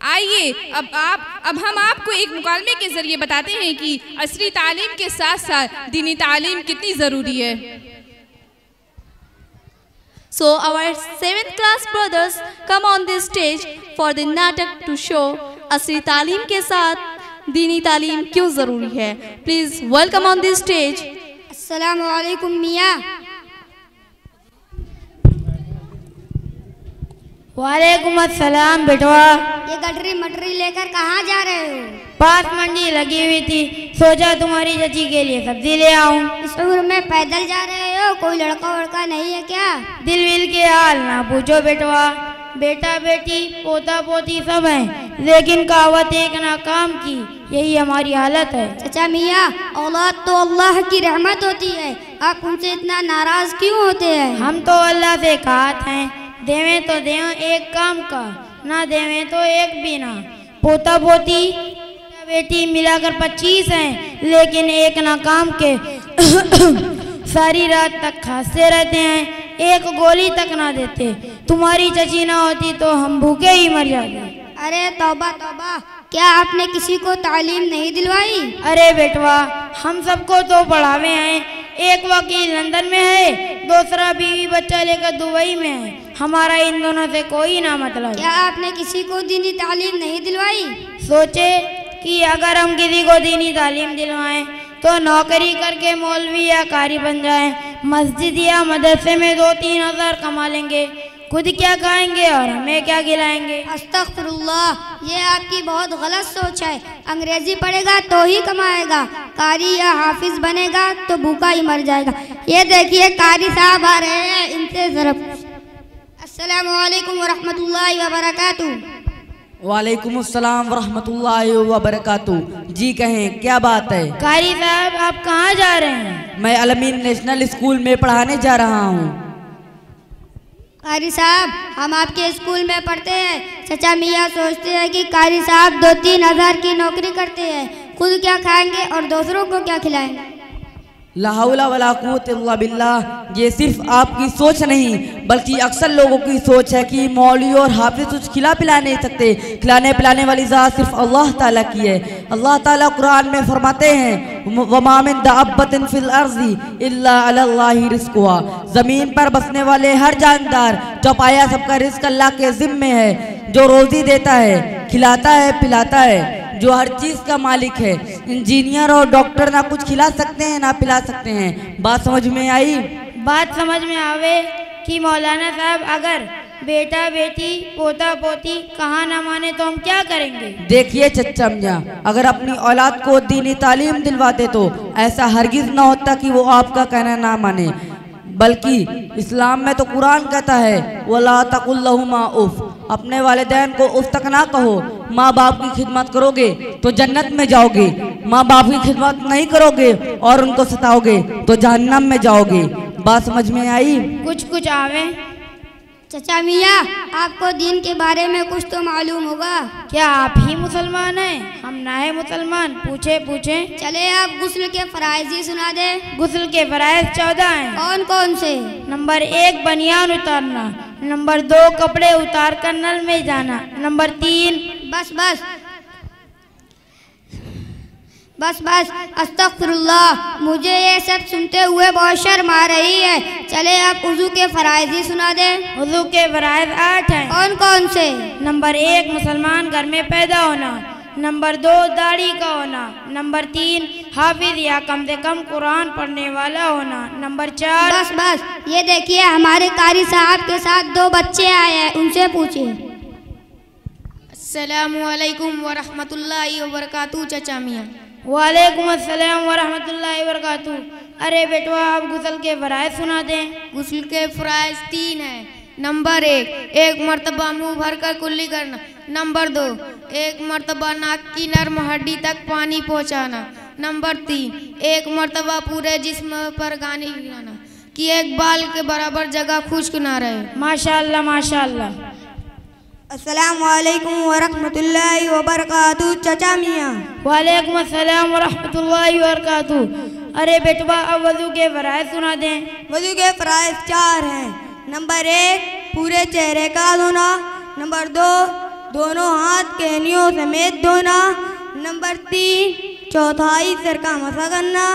आइए अब हम आपको एक मुकालमे के जरिए बताते हैं कि असरी तालीम के साथ साथ दीनी तालीम कितनी ज़रूरी है। So our 7th class brothers come on this stage for the natak to show असरी तालीम के साथ दीनी तालीम क्यों ज़रूरी है। Please welcome on this stage। अस्सलामु अलैकुम मियाँ। वालेकुम अस्सलाम बेटवा। ये गठरी मटरी लेकर कहाँ जा रहे हो? पास मंडी लगी हुई थी, सोचा तुम्हारी चाची के लिए सब्जी ले आऊं। इस उम्र में पैदल जा रहे हो? कोई लड़का वड़का नहीं है क्या? दिल विल के हाल ना पूछो बेटवा, बेटा बेटी पोता पोती सब हैं, लेकिन कहावत एक ना काम की, यही हमारी हालत है। चाचा मियाँ, औलाद तो अल्लाह की रहमत होती है, आप उनसे इतना नाराज क्यों होते हैं? हम तो अल्लाह से कहते हैं, देवें तो देवें एक काम का, ना देवें तो एक भी ना। पोता पोती बेटी मिलाकर 25 हैं, लेकिन एक ना काम के सारी रात तक खांसते रहते हैं, एक गोली तक ना देते। तुम्हारी चची ना होती तो हम भूखे ही मर जाते। अरे तौबा तौबा, क्या आपने किसी को तालीम नहीं दिलवाई? अरे बेटवा, हम सबको तो पढ़ावे हैं, एक वकील लंदन में है, दूसरा बीवी बच्चा लेकर दुबई में है, हमारा इन दोनों से कोई ना मतलब। क्या आपने किसी को दीनी तालीम नहीं दिलवाई? सोचे कि अगर हम किसी को दीनी तालीम दिलवाएं तो नौकरी करके मौलवी या कारी बन जाएं, मस्जिद या मदरसे में 2-3 हज़ार कमा लेंगे, खुद क्या खाएंगे और हमें क्या खिलाएंगे। अस्तगफिरुल्लाह, ये आपकी बहुत गलत सोच है। अंग्रेजी पढ़ेगा तो ही कमाएगा, कारी या हाफिज बनेगा तो भूखा ही मर जाएगा। ये देखिए कारी साहब आ रहे हैं, इनसे जरा। अस्सलामु अलैकुम वरहमतुल्लाहि वबरकातुहू। वालेकुम अस्सलाम वरहमतुल्लाहि वबरकातुहू। जी कहें, क्या बात है? कारी साहब, आप कहाँ जा रहे हैं? मैं अलमीन नेशनल स्कूल में पढ़ाने जा रहा हूँ। कारी साहब, हम आपके स्कूल में पढ़ते हैं। चचा मियाँ सोचते हैं कि कारी साहब 2-3 हज़ार की नौकरी करते हैं, खुद क्या खाएंगे और दूसरों को क्या खिलाएंगे। ला हौला वला कुव्वता इल्ला बिल्लाह। ये सिर्फ आपकी सोच नहीं बल्कि अक्सर लोगों की सोच है कि मौलवी और हाफिज कुछ खिला पिला नहीं सकते। खिलाने पिलाने वाली ज़ात सिर्फ अल्लाह ताला की है। अल्लाह ताला कुरान में फरमाते हैं, वमा मिन दाब्बतिन फिल अर्ज़ि इल्ला अलल्लाहि रिज़्क़ुहा। ज़मीन पर बसने वाले हर जानदार चौपाया सबका रिज़्क़ अल्लाह के ज़िम्मे है, जो रोज़ी देता है, खिलाता है, पिलाता है, जो हर चीज़ का मालिक है। इंजीनियर और डॉक्टर ना कुछ खिला सकते हैं ना पिला सकते हैं। बात समझ में आई? बात समझ में आवे कि मौलाना साहब, अगर बेटा बेटी पोता पोती कहाँ ना माने तो हम क्या करेंगे? देखिए चच्चा मियाँ, अगर अपनी औलाद को दीनी तालीम दिलवाते तो ऐसा हरगिज ना होता कि वो आपका कहना ना माने, बल्कि इस्लाम में तो कुरान कहता है, वला तकुल लहुमा उफ। अपने वालिदैन को उफ तक ना कहो। माँ बाप की खिदमत करोगे तो जन्नत में जाओगे, माँ बाप की खिदमत नहीं करोगे और उनको सताओगे तो जहन्नम में जाओगे। बात समझ में आई? कुछ आवे। चचा मियाँ, आपको दीन के बारे में कुछ तो मालूम होगा। क्या आप ही मुसलमान हैं? हम ना है मुसलमान। पूछे। चले आप गुस्ल के फराइज़ ही सुना दे। गुस्ल के फराइज़ 14 हैं। कौन कौन से? नंबर 1 बनियान उतारना, नंबर 2 कपड़े उतार कर नल में जाना, नंबर 3 बस अस्तगफिरुल्लाह, मुझे ये सब सुनते हुए बहुत शर्म आ रही है। चले आप वज़ू के फराइज़ ही सुना दे। वज़ू के फराइज़ 8 हैं। कौन कौन से? नंबर 1 मुसलमान घर में पैदा होना, नंबर 2 दाढ़ी का होना, नंबर 3 हाफिज या कम से कम कुरान पढ़ने वाला होना, नंबर 4 बस ये देखिए हमारे कारी साहब के साथ 2 बच्चे आए हैं, उनसे पूछिए। अस्सलामु अलैकुम वरहमतुल्लाहि वबरकातुहू। चचा मियाँ। वालेकुम अस्सलाम वरहमतुल्लाहि वबरकातुहू। अरे बेटवा, आप गुस्ल के फराइज़ सुना दें। गुस्ल के फराइज़ 3 हैं। नंबर 1 मरतबा मुंह भर कर कुल्ली करना, नंबर 2 1 मरतबा नाक की नर्म हड्डी तक पानी पहुँचाना, नंबर 3 1 मरतबा पूरे जिस्म पर गानी गिराना कि एक बाल के बराबर जगह खुश्क ना रहे। माशाअल्लाह माशाअल्लाह। अस्सलामु अलैकुम वरहमतुल्लाहि वबरकातुहू। चचा मियाँ। वालेकुम अस्सलाम वरहमतुल्लाहि वबरकातुहू। अरे बेटवा, अब वज़ू के फराइज़ सुना दें। वज़ू के फराइज़ 4 हैं। नंबर 1 पूरे चेहरे का धोना, नंबर 2 दोनों हाथ केनियों समेत धोना। नंबर 3 चौथाई सिर का मसा करना।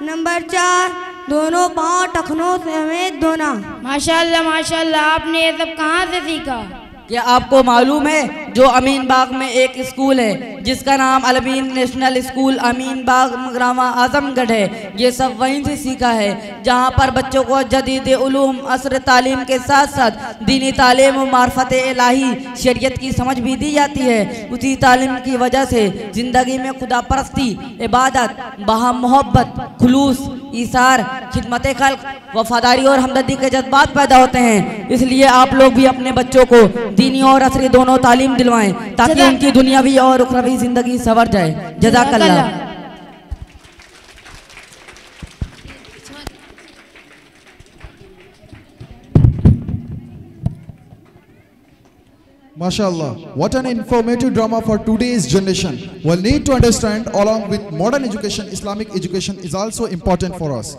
नंबर 4 दोनों पाँव टखनों समेत धोना। माशाल्लाह माशाल्लाह, आपने ये सब कहाँ से सीखा? क्या आपको मालूम है जो अमीन बाग में एक स्कूल है जिसका नाम अलमीन नेशनल स्कूल अमीन बाग मगरामा आजमगढ़ है, ये सब वहीं से सीखा है जहाँ पर बच्चों को जदीद उलूम असर तालीम के साथ साथ दीनी तालीम और मार्फत इलाही शरीयत की समझ भी दी जाती है। उसी तालीम की वजह से ज़िंदगी में खुदा परस्ती, इबादत, बहा मोहब्बत, खुलूस, ईसार, खिदमत खल्क, वफादारी और हमदर्दी के जज्बात पैदा होते हैं। इसलिए आप लोग भी अपने बच्चों को दीनी और असरी दोनों तालीम दिलवाएं ताकि उनकी दुनियावी और उखरवी जिंदगी संवर जाए। जज़ाकल्लाह। MashaAllah, what an informative drama for today's generation. We'll need to understand along with modern education, Islamic education is also important for us.